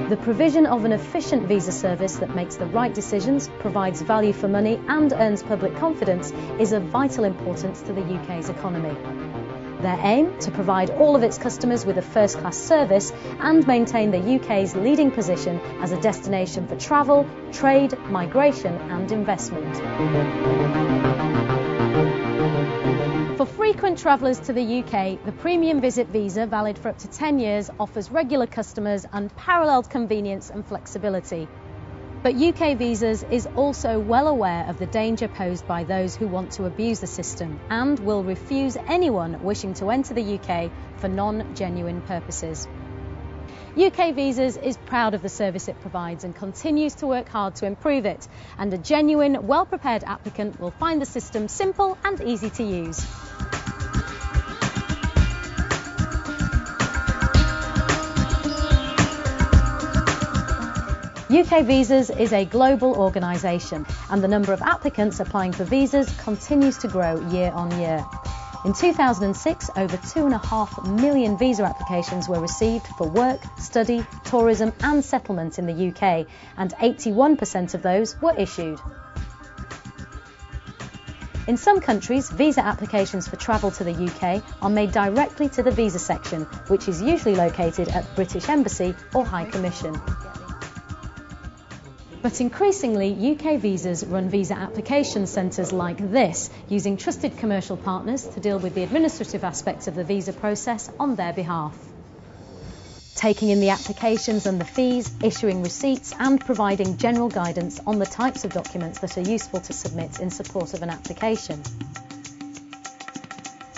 The provision of an efficient visa service that makes the right decisions, provides value for money and earns public confidence is of vital importance to the UK's economy. Their aim, to provide all of its customers with a first-class service and maintain the UK's leading position as a destination for travel, trade, migration and investment. For frequent travellers to the UK, the Premium Visit Visa, valid for up to 10 years, offers regular customers unparalleled convenience and flexibility. But UKvisas is also well aware of the danger posed by those who want to abuse the system and will refuse anyone wishing to enter the UK for non-genuine purposes. UKvisas is proud of the service it provides and continues to work hard to improve it, and a genuine, well-prepared applicant will find the system simple and easy to use. UKvisas is a global organisation, and the number of applicants applying for visas continues to grow year on year. In 2006, over 2.5 million visa applications were received for work, study, tourism and settlement in the UK, and 81% of those were issued. In some countries, visa applications for travel to the UK are made directly to the visa section, which is usually located at British Embassy or High Commission. But increasingly, UKvisas run visa application centres like this, using trusted commercial partners to deal with the administrative aspects of the visa process on their behalf. Taking in the applications and the fees, issuing receipts and providing general guidance on the types of documents that are useful to submit in support of an application.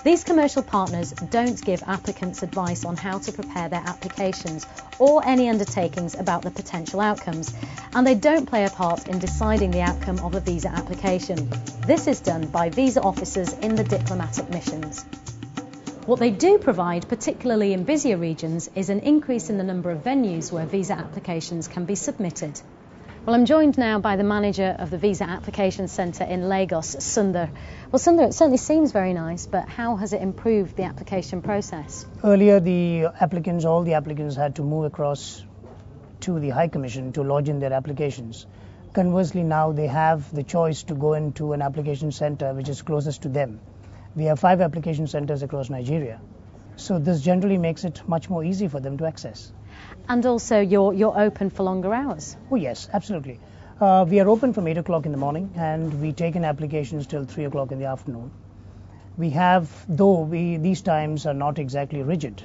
These commercial partners don't give applicants advice on how to prepare their applications or any undertakings about the potential outcomes, and they don't play a part in deciding the outcome of a visa application. This is done by visa officers in the diplomatic missions. What they do provide, particularly in busier regions, is an increase in the number of venues where visa applications can be submitted. Well, I'm joined now by the manager of the Visa Application Centre in Lagos, Sundar. Well, Sundar, it certainly seems very nice, but how has it improved the application process? Earlier, all the applicants had to move across to the High Commission to lodge in their applications. Conversely, now they have the choice to go into an application centre which is closest to them. We have 5 application centres across Nigeria, so this generally makes it much more easy for them to access. And also, you're open for longer hours? Oh yes, absolutely. We are open from 8 o'clock in the morning and we take in applications till 3 o'clock in the afternoon. We have, these times are not exactly rigid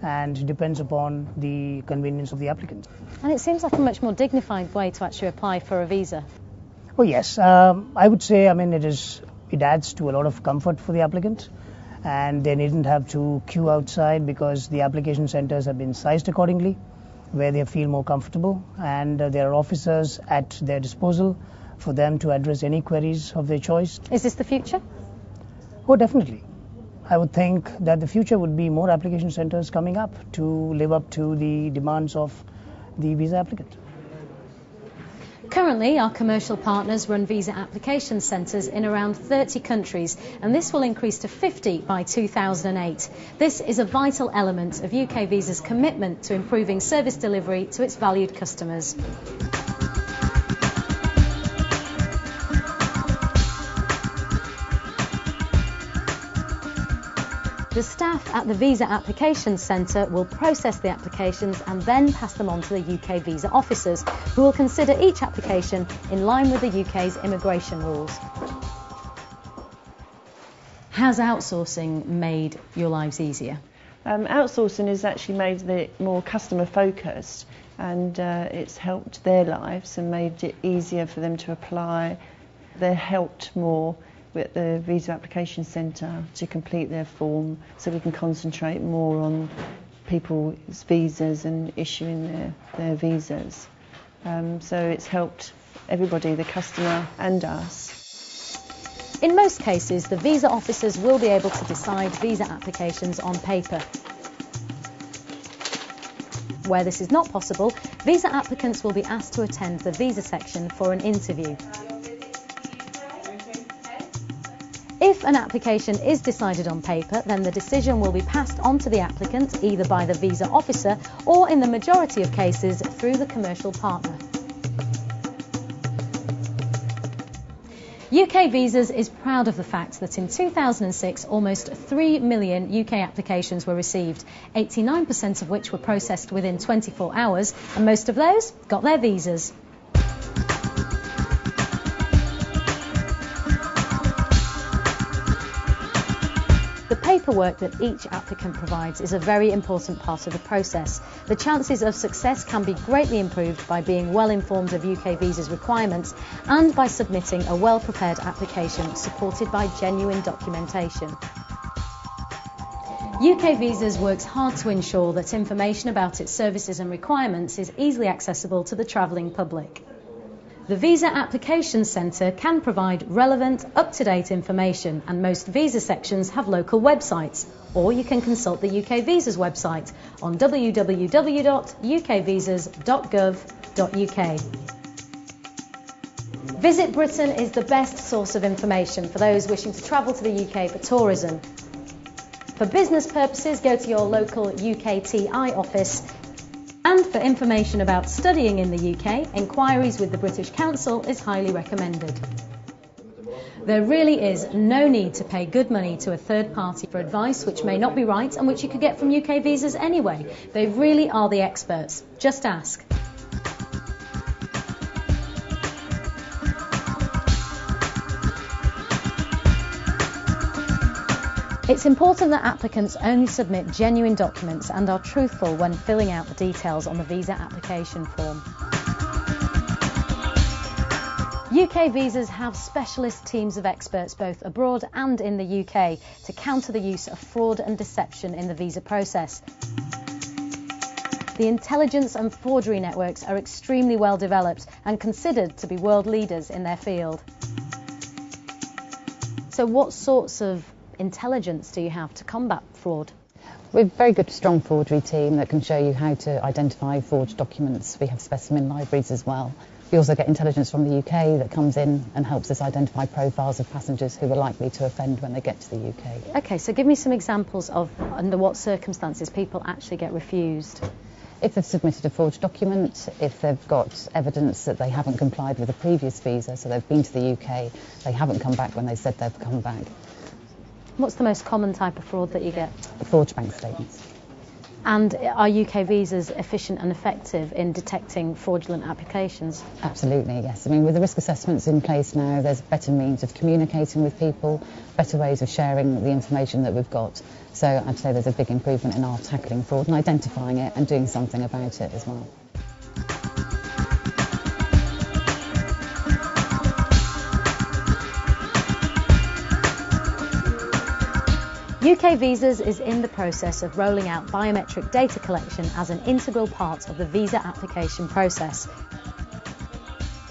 and depends upon the convenience of the applicant. And it seems like a much more dignified way to actually apply for a visa. Oh yes, I would say, it adds to a lot of comfort for the applicant, and they needn't have to queue outside because the application centres have been sized accordingly, where they feel more comfortable, and there are officers at their disposal for them to address any queries of their choice. Is this the future? Oh, definitely. I would think that the future would be more application centres coming up to live up to the demands of the visa applicant. Currently, our commercial partners run visa application centres in around 30 countries, and this will increase to 50 by 2008. This is a vital element of UKvisas' commitment to improving service delivery to its valued customers. The staff at the Visa Application Centre will process the applications and then pass them on to the UK visa officers, who will consider each application in line with the UK's immigration rules. Has outsourcing made your lives easier? Outsourcing has actually made it more customer focused, and it's helped their lives and made it easier for them to apply. They're helped more at the Visa Application Centre to complete their form, so we can concentrate more on people's visas and issuing their visas. So it's helped everybody, the customer and us. In most cases, the visa officers will be able to decide visa applications on paper. Where this is not possible, visa applicants will be asked to attend the visa section for an interview. If If an application is decided on paper, then the decision will be passed on to the applicant, either by the visa officer or, in the majority of cases, through the commercial partner. UKvisas is proud of the fact that in 2006 almost 3 million UK applications were received, 89% of which were processed within 24 hours, and most of those got their visas. The paperwork that each applicant provides is a very important part of the process. The chances of success can be greatly improved by being well informed of UKvisas requirements and by submitting a well-prepared application supported by genuine documentation. UKvisas works hard to ensure that information about its services and requirements is easily accessible to the travelling public. The Visa Application Centre can provide relevant, up-to-date information, and most visa sections have local websites, or you can consult the UKvisas website on www.ukvisas.gov.uk. Visit Britain is the best source of information for those wishing to travel to the UK for tourism. For business purposes, go to your local UKTI office. And for information about studying in the UK, inquiries with the British Council is highly recommended. There really is no need to pay good money to a third party for advice which may not be right and which you could get from UKvisas anyway. They really are the experts. Just ask. It's important that applicants only submit genuine documents and are truthful when filling out the details on the visa application form. UKvisas have specialist teams of experts both abroad and in the UK to counter the use of fraud and deception in the visa process. The intelligence and forgery networks are extremely well developed and considered to be world leaders in their field. So what sorts of intelligence do you have to combat fraud? We have a very good, strong forgery team that can show you how to identify forged documents. We have specimen libraries as well. We also get intelligence from the UK that comes in and helps us identify profiles of passengers who are likely to offend when they get to the UK. Okay, so give me some examples of under what circumstances people actually get refused. If they've submitted a forged document, if they've got evidence that they haven't complied with a previous visa, so they've been to the UK, they haven't come back when they said they've come back. What's the most common type of fraud that you get? Forged bank statements. And are UKvisas efficient and effective in detecting fraudulent applications? Absolutely, yes. I mean, with the risk assessments in place now, there's better means of communicating with people, better ways of sharing the information that we've got. So I'd say there's a big improvement in our tackling fraud and identifying it and doing something about it as well. UKvisas is in the process of rolling out biometric data collection as an integral part of the visa application process.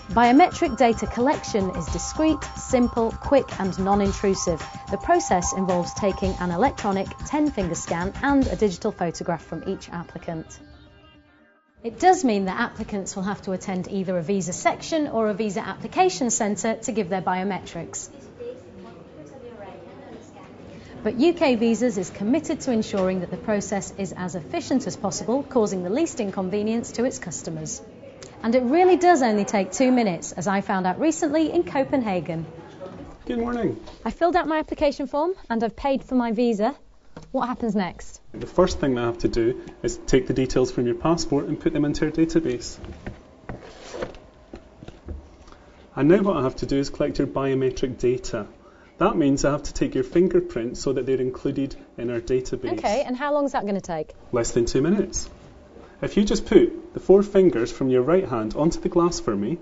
Biometric data collection is discreet, simple, quick and non-intrusive. The process involves taking an electronic 10-finger scan and a digital photograph from each applicant. It does mean that applicants will have to attend either a visa section or a visa application centre to give their biometrics. But UKvisas is committed to ensuring that the process is as efficient as possible, causing the least inconvenience to its customers. And it really does only take 2 minutes, as I found out recently in Copenhagen. Good morning. I filled out my application form and I've paid for my visa. What happens next? The first thing I have to do is take the details from your passport and put them into our database. And now what I have to do is collect your biometric data. That means I have to take your fingerprints so that they're included in our database. Okay, and how long is that going to take? Less than 2 minutes. If you just put the 4 fingers from your right hand onto the glass for me.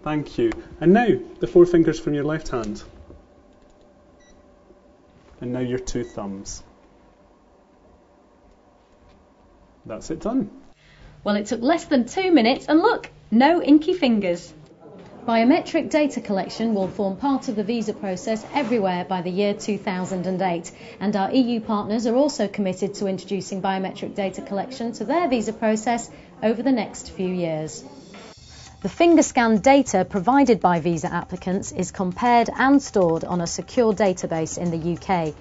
Thank you. And now the 4 fingers from your left hand. And now your 2 thumbs. That's it done. Well, it took less than 2 minutes and look, no inky fingers. Biometric data collection will form part of the visa process everywhere by the year 2008, and our EU partners are also committed to introducing biometric data collection to their visa process over the next few years. The finger scan data provided by visa applicants is compared and stored on a secure database in the UK.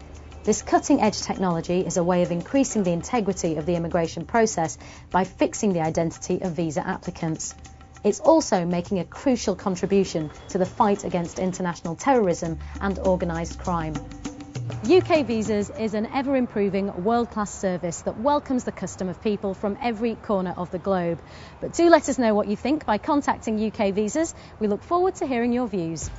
This cutting-edge technology is a way of increasing the integrity of the immigration process by fixing the identity of visa applicants. It's also making a crucial contribution to the fight against international terrorism and organised crime. UKvisas is an ever-improving world-class service that welcomes the custom of people from every corner of the globe. But do let us know what you think by contacting UKvisas. We look forward to hearing your views.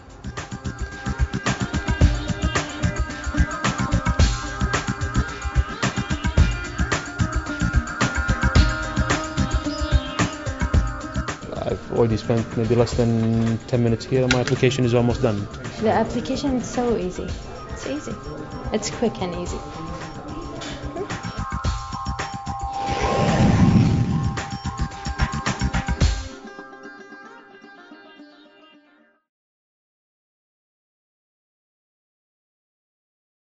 I've already spent maybe less than 10 minutes here and my application is almost done. The application is so easy. It's easy. It's quick and easy.